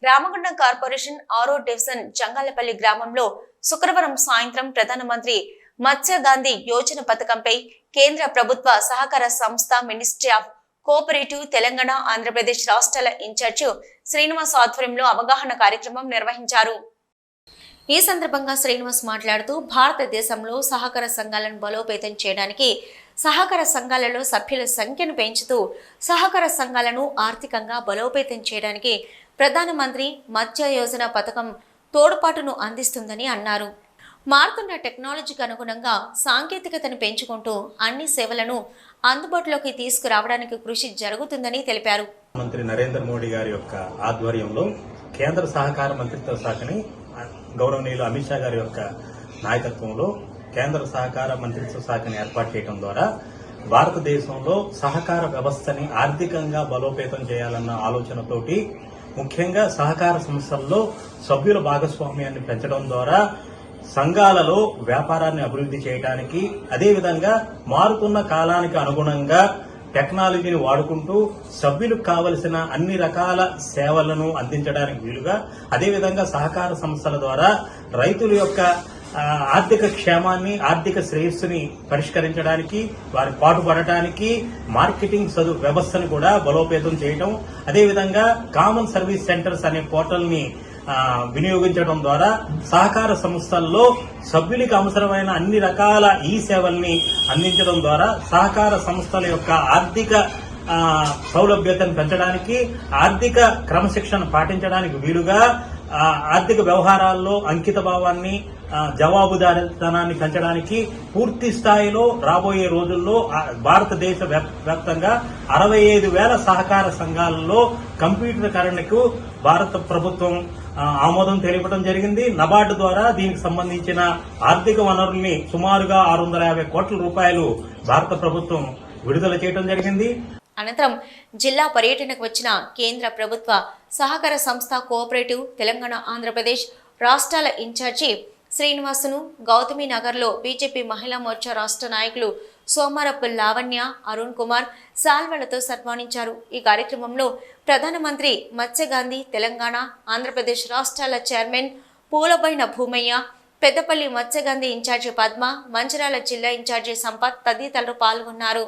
Ramagundam corporation 6వ division Jangalapalli గ్రామంలో శుక్రవారం సాయంత్రం ప్రధానమంత్రి మత్స్య గాంధీ యోజన పథకంపై కేంద్ర ప్రభుత్వ సహకార సంస్థ ministry of cooperative Telangana Andhra Pradesh రాష్ట్రాల ఇన్ఛార్జ్ శ్రీనివాస్ ఆధ్వర్యంలో అవగాహన కార్యక్రమం నిర్వహించారు. ఈ సందర్భంగా శ్రీనివాస్ మాట్లాడుతూ భారతదేశంలో సహకార సంఘాలను బలోపేతం చేయడానికి సహకార సంఘాలలో సభ్యుల సంఖ్యను పెంచుతూ సహకార సంఘాలను ఆర్థికంగా బలోపేతం చేయడానికి ప్రధానమంత్రి మత్స్య యోజన పథకం తోడ్పాటును అందిస్తుందని అన్నారు. మారుతున్న టెక్నాలజీకి అనుగుణంగా సాంకేతికతను పెంచుకుంటూ అన్ని సేవలను అందుబాటులోకి తీసుకురావడానికి కృషి జరుగుతుందని తెలిపారు. మంత్రి నరేంద్ర మోడీ గారి యొక్క ఆధ్వర్యంలో కేంద్ర సహకార మంత్రిత్వ శాఖని గౌరవనీయులు అమిత్ షా గారి యొక్క నాయకత్వంలో కేంద్ర సహకార మంత్రిత్వ శాఖని ఏర్పాటు చేయడం ద్వారా భారతదేశంలో సహకార వ్యవస్థని ఆర్థికంగా బలోపేతం చేయాలన్న ఆలోచనతోటి ముఖ్యంగా సహకార సంస్థల్లో సభ్యుల భాగస్వామ్యాన్ని పెంచడం ద్వారా సంఘాలలో వ్యాపారాన్ని అభివృద్ధి చేయడానికి, అదేవిధంగా మారుతున్న కాలానికి అనుగుణంగా టెక్నాలజీని వాడుకుంటూ సభ్యులకు కావలసిన అన్ని రకాల సేవలను అందించడానికి వీలుగా, అదేవిధంగా సహకార సంస్థల ద్వారా రైతుల యొక్క ఆర్థిక క్షేమాన్ని, ఆర్థిక శ్రేయస్సుని పరిష్కరించడానికి, వారి పాటుపడటానికి మార్కెటింగ్ వ్యవస్థను కూడా బలోపేతం చేయడం, అదేవిధంగా కామన్ సర్వీస్ సెంటర్స్ అనే పోర్టల్ ని వినియోగించడం ద్వారా సహకార సంస్థల్లో సభ్యులకు అవసరమైన అన్ని రకాల ఈ సేవల్ని అందించడం ద్వారా సహకార సంస్థల యొక్క ఆర్థిక సౌలభ్యతను పెంచడానికి, ఆర్థిక క్రమశిక్షణ పాటించడానికి వీలుగా ఆర్థిక వ్యవహారాల్లో అంకిత భావాన్ని, జవాబుదారీతనాన్ని పెంచడానికి పూర్తి స్థాయిలో రాబోయే రోజుల్లో భారతదేశ వ్యాప్తంగా 65,000 సహకార సంఘాలలో కంప్యూటరీకరణకు భారత ప్రభుత్వం ఆమోదం తెలిపడం జరిగింది. నబార్డు ద్వారా దీనికి సంబంధించిన ఆర్థిక వనరుల్ని సుమారుగా 650 కోట్ల రూపాయలు భారత ప్రభుత్వం విడుదల చేయడం జరిగింది. అనంతరం జిల్లా పర్యటనకు వచ్చిన కేంద్ర ప్రభుత్వ సహకార సంస్థ కోఆపరేటివ్ తెలంగాణ ఆంధ్రప్రదేశ్ రాష్ట్రాల ఇన్ఛార్జి శ్రీనివాసును గౌతమి నగర్లో బీజేపీ మహిళా మోర్చా రాష్ట్ర నాయకులు సోమారపు లావణ్య, అరుణ్ కుమార్ సాల్వలతో సన్మానించారు. ఈ కార్యక్రమంలో ప్రధానమంత్రి మత్స్య గాంధీ తెలంగాణ ఆంధ్రప్రదేశ్ రాష్ట్రాల చైర్మన్ పూలబైన భూమయ్య, పెద్దపల్లి మత్స్య గాంధీ ఇన్ఛార్జి పద్మ, మంచిర్యాల జిల్లా ఇన్ఛార్జి సంపత్ తదితరులు పాల్గొన్నారు.